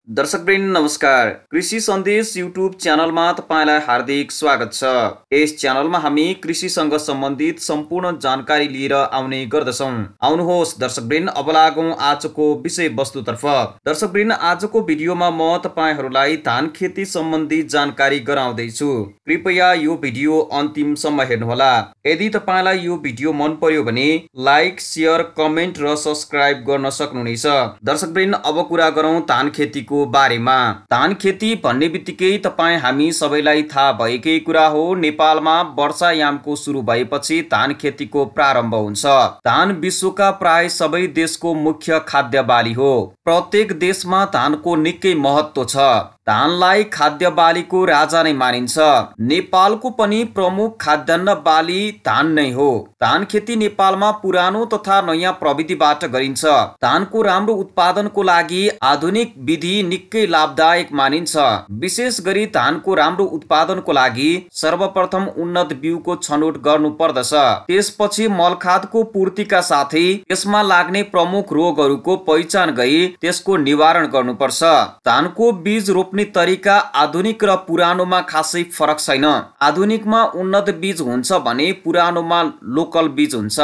दर्शकवृन्द नमस्कार। कृषि सन्देश युट्युब च्यानलमा तपाईलाई हार्दिक स्वागत छ। यस च्यानलमा हामी कृषिसँग सम्बन्धित सम्पूर्ण जानकारी लिएर आउने गर्दछौं। आउनुहोस् दर्शकवृन्द, अब लागौं आजको विषयवस्तुतर्फ। दर्शकवृन्द, आजको भिडियोमा म तपाईहरूलाई धान खेती सम्बन्धी जानकारी गराउँदै छु। कृपया यो भिडियो अन्तिमसम्म हेर्नुहोला। यदि तपाईलाई यो भिडियो मन पर्यो भने लाइक, शेयर, कमेन्ट र सब्स्क्राइब गर्न सक्नुहुनेछ। दर्शकवृन्द, अब कुरा गरौं धान खेतीको बारेमा। धान खेती भन्ने बित्तिकै तपाईँ हामी सबैलाई थाहा भएकै कुरा हो। नेपालमा वर्षायामको सुरु भएपछि धान खेतीको प्रारम्भ हुन्छ। धान विश्वका प्राय सबै देशको मुख्य खाद्य बाली हो। प्रत्येक देशमा धानको निकै महत्त्व छ। धानलाई खाद्य बालीको राजा नै मानिन्छ। नेपालको पनि प्रमुख खाद्यान्न बाली धान नै हो। धान खेती नेपालमा पुरानो तथा नयाँ प्रविधिबाट गरिन्छ। धानको राम्रो उत्पादनको लागि आधुनिक विधि निकै लाभदायक मानिन्छ। विशेष गरी धानको राम्रो उत्पादनको लागि सर्वप्रथम उन्नत बिउको छनौट गर्नु पर्दछ। त्यसपछि मलखादको पूर्तिका साथै यसमा लाग्ने प्रमुख रोगहरूको पहिचान गरी त्यसको निवारण गर्नुपर्छ। धानको बीज रोप्ने तरिका आधुनिक र पुरानोमा खासै फरक छैन। आधुनिकमा उन्नत बीज हुन्छ भने पुरानोमा लोकल बीज हुन्छ।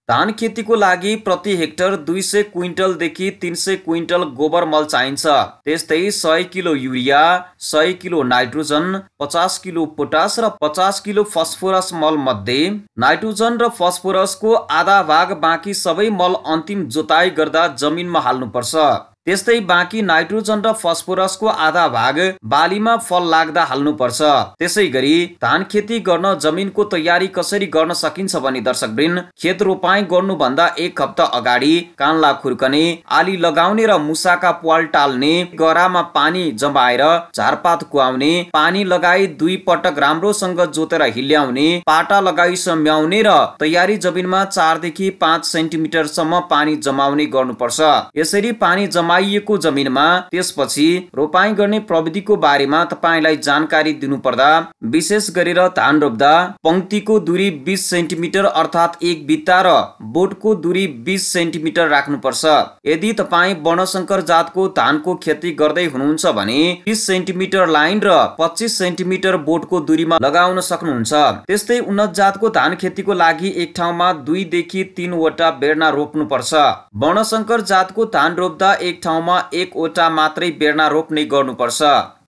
धान खेतीको लागि प्रति हेक्टर 200 क्विन्टलदेखि 300 क्विन्टल गोबर मल चाहिन्छ। त्यस्तै 100 kilo urea, 100 kilo nitrogen, 50 kilo potash र 50 किलो फस्फोरस मल मध्ये नाइट्रोजन र फस्फोरसको आधा भाग बाँकी सबै मल अन्तिम जोताई गर्दा जमिनमा हाल्नुपर्छ। त्यस्तै बाँकी नाइट्रोजन र फस्फोरसको आधा भाग बालीमा फल लाग्दा हाल्नुपर्छ। त्यसै गरी धान खेती गर्न जमिनको तयारी कसरी गर्न सकिन्छ भने दर्शकवृन्द, खेत रोपाई गर्नुभन्दा 1 हप्ता अगाडि कान्ला खुर्कने, आली लगाउने र मुसाका प्वाल टाल्ने, गरामा पानी जमाएर झारपात कुहाउने, पानी लगाई 2 पटक राम्रोसँग जोतेर हिल्याउने, पाटा लगाई सम्याउने र तयारी जमिनमा 4 देखि 5 सेन्टिमिटर सम्म पानी जमाउने गर्नुपर्छ। यसरी पानी जमाइएको जमिनमा त्यसपछि रोपाई गर्ने प्रविधिको बारेमा तपाईलाई जानकारी दिनुपर्दा विशेष गरेर धान रोप्दा पंक्तिको दूरी 20 सेन्टिमिटर अर्थात 1 बित्ता र बोटको दूरी 20 सेन्टिमिटर राख्नुपर्छ। यदि तपाईँ वर्णशंकर जातको धानको खेती गर्दै हुनुहुन्छ भने 20 सेन्टिमिटर लाइन र 25 सेन्टिमिटर बोटको दूरीमा लगाउन सक्नुहुन्छ। त्यस्तै उन्नत जातको धान खेतीको लागि एक ठाउँमा 2 देखि 3 वटा बेर्ना रोप्नुपर्छ। वर्णशंकर जातको धान रोप्दा एक ठाउँमा 1 वटा मात्रै बेर्ना रोप्ने गर्नुपर्छ।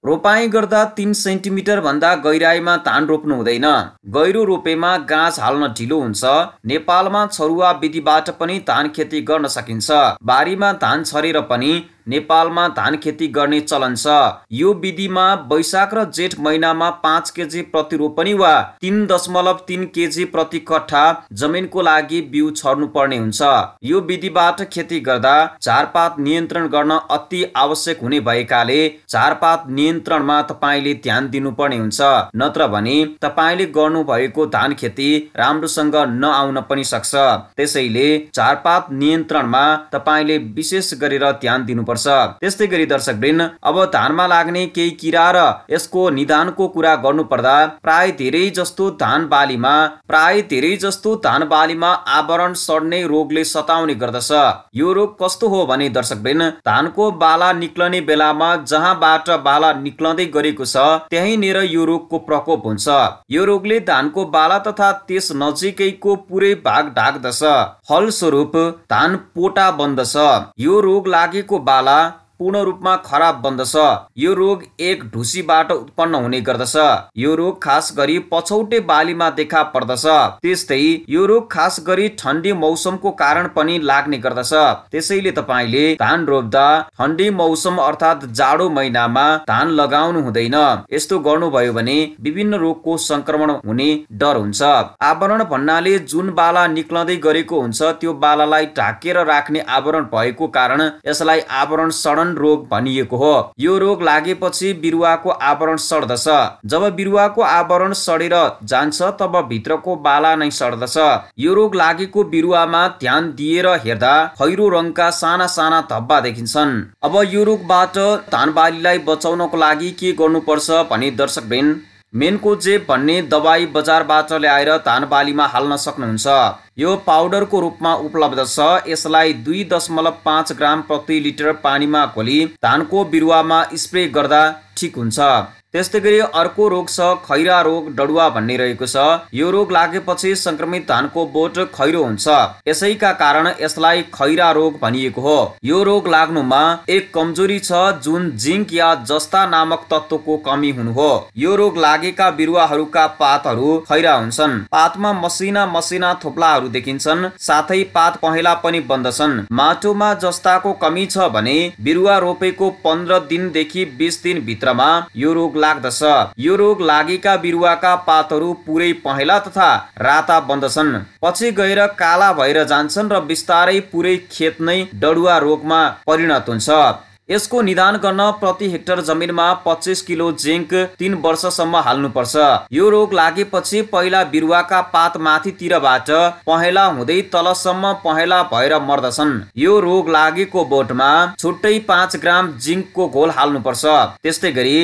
रोपाई गर्दा 3 सेन्टिमिटर भन्दा गहिराईमा धान रोप्नु हुँदैन। गहिरो रोपेमा गाँस हाल्न ढिलो हुन्छ। नेपालमा छरुवा विधिबाट पनि धान खेती गर्न सकिन्छ। बारीमा धान छरेर पनि नेपालमा धान खेती गर्ने चलन छ। यो विधिमा वैशाख र जेठ महिनामा 5 केजी प्रति रोपनी वा 3.3 केजी प्रति कट्ठा जमिनको लागि बिउ छर्नु पर्ने हुन्छ। यो विधिबाट खेती गर्दा झारपात नियन्त्रण गर्न अति आवश्यक हुने भएकाले झारपात नियन्त्रणमा तपाईले ध्यान दिनुपर्ने हुन्छ। नत्र भने तपाईले गर्नु भएको धान खेती राम्रोसँग नआउन पनि सक्छ। त्यसैले झारपात नियन्त्रणमा तपाईले विशेष गरेर ध्यान दिनुपर्छ। त्यस्तै गरी दर्शकवृन्द, अब धानमा लाग्ने केही किरा र यसको निदानको कुरा गर्नुपर्दा प्राय धेरै जस्तो धान बालीमा आवरण सड्ने रोगले सताउने गर्दछ। यो रोग कस्तो हो भने दर्शकवृन्द, धानको बाला निक्लने बेलामा जहाँबाट बाला निक्लँदै गरेको छ त्यहीँनेर यो रोगको प्रकोप हुन्छ। यो रोगले धानको बाला तथा त्यस नजिकैको पुरै भाग ढाक्दछ। फलस्वरूप धान पोटा बन्दछ। यो रोग लागेको बाला पूर्ण रूपमा खराब बन्दछ। यो रोग एक ढुसीबाट उत्पन्न हुने गर्दछ। यो रोग खास गरी पछौटे बालीमा देखा पर्दछ। त्यस्तै यो रोग खास गरी ठण्डी मौसमको कारण पनि लाग्ने गर्दछ। त्यसैले तपाईले धान रोप्दा ठण्डी मौसम अर्थात जाडो महिनामा धान लगाउनु हुँदैन। यस्तो गर्नुभयो भने विभिन्न रोगको संक्रमण हुने डर हुन्छ। आवरण भन्नाले जुन बाला निक्लँदै गरेको हुन्छ त्यो बालालाई ढाकेर राख्ने आवरण भएको कारण यसलाई आवरण सडन रोग भनिएको हो। यो रोग लागेपछि बिरुवाको आवरण सड्दछ। जब बिरुवाको आवरण सडेर जान्छ तब भित्रको बाला नै सड्दछ। यो रोग लागेको बिरुवामा ध्यान दिएर हेर्दा खैरो रङका साना साना धब्बा देखिन्छन्। अब यो रोगबाट धान बालीलाई बचाउनको लागि के गर्नुपर्छ भने दर्शकवृन्द, मेन्कोजेब भन्ने दबाई बजारबाट ल्याएर धान बालीमा हाल्न सक्नुहुन्छ। यो पाउडरको रूपमा उपलब्ध छ। यसलाई 2.5 ग्राम प्रति लिटर पानीमा घोली धानको बिरुवामा स्प्रे गर्दा ठिक हुन्छ। त्यस्तै गरी अर्को रोग छ खैरा रोग डडुवा भन्ने रहेको छ। यो रोग लागेपछि संक्रमित धानको बोट खैरो हुन्छ। यसैका कारण यसलाई खैरा रोग भनिएको हो। यो रोग लाग्नुमा एक कमजोरी छ जुन जिंक या जस्ता नामक तत्त्वको कमी हुनु हो। यो रोग लागेका बिरुवाहरूका पातहरू खैरा हुन्छन्। पातमा मसिना मसिना थोप्लाहरू देखिन्छन्, साथै पात पहेँला पनि बन्दछन्। माटोमा जस्ताको कमी छ भने बिरुवा रोपेको 15 दिनदेखि 20 दिन भित्रमा यो रोग लाग्दछ। यो रोग लागेका बिरुवाका पातहरू पुरै पहेँला तथा राता बन्दछन्, पछि गएर काला भएर जान्छन् र बिस्तारै पुरै खेत नै डडुवा रोगमा परिणत हुन्छ। यसको निदान गर्न प्रति हेक्टर जमिनमा 25 किलो जिंक 3 वर्षसम्म हाल्नुपर्छ। यो रोग लागेपछि पहिला बिरुवाका पात माथितिरबाट पहेँला हुँदै तलसम्म पहेँला भएर मर्दछन्। यो रोग लागेको बोटमा छुट्टै 5 ग्राम जिंकको घोल हाल्नुपर्छ। त्यस्तै गरी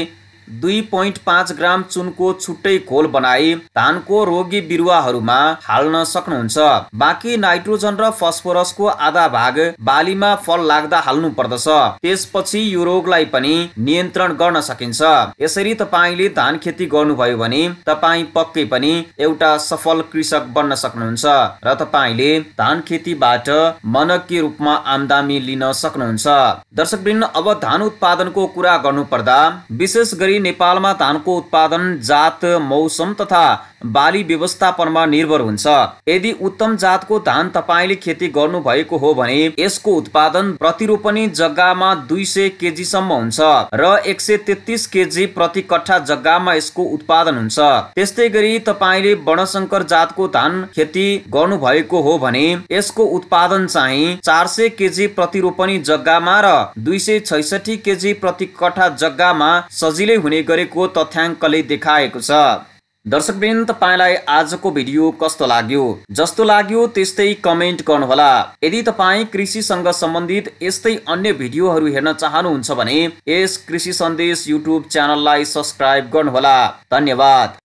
2.5 ग्राम चुनको छुट्टै घोल बनाई धानको रोगी बिरुवाहरूमा हाल्न सक्नुहुन्छ। बाँकी नाइट्रोजन र फस्फोरसको आधा भाग बालीमा फल लाग्दा हाल्नु पर्दछ। त्यसपछि यो रोगलाई पनि नियन्त्रण गर्न सकिन्छ। यसरी तपाईले धान खेती गर्नुभयो भने तपाई पक्कै पनि एउटा सफल कृषक बन्न सक्नुहुन्छ र तपाईले धान खेतीबाट मनकी रूपमा आम्दानी लिन सक्नुहुन्छ। दर्शकवृन्द, अब धान उत्पादनको कुरा गर्नुपर्दा विशेष गरी नेपालमा धानको उत्पादन जात, मौसम तथा बाली व्यवस्थापनमा निर्भर हुन्छ। यदि उत्तम जातको धान तपाईले खेती गर्नु भएको हो भने यसको उत्पादन प्रतिरोपनी जग्गामा 200 केजी सम्म हुन्छ र 133 केजी प्रति कट्ठा जग्गामा यसको उत्पादन हुन्छ। त्यस्तै गरी तपाईले वर्णशंकर जातको धान खेती गर्नु भएको हो भने यसको उत्पादन चाहिँ 400 केजी प्रतिरोपनी जग्गामा र 266 केजी प्रति कट्ठा जग्गामा सजिलै हुने गरेको तथ्याङ्कले देखाएको छ। दर्शकवृन्द, तपाईलाई आजको भिडियो कस्तो लाग्यो? जस्तो लाग्यो त्यस्तै कमेन्ट गर्नुहोला। यदि तपाईँ कृषिसँग सम्बन्धित यस्तै अन्य भिडियोहरू हेर्न चाहनुहुन्छ भने यस कृषि सन्देश युट्युब च्यानललाई सब्स्क्राइब गर्नुहोला। धन्यवाद।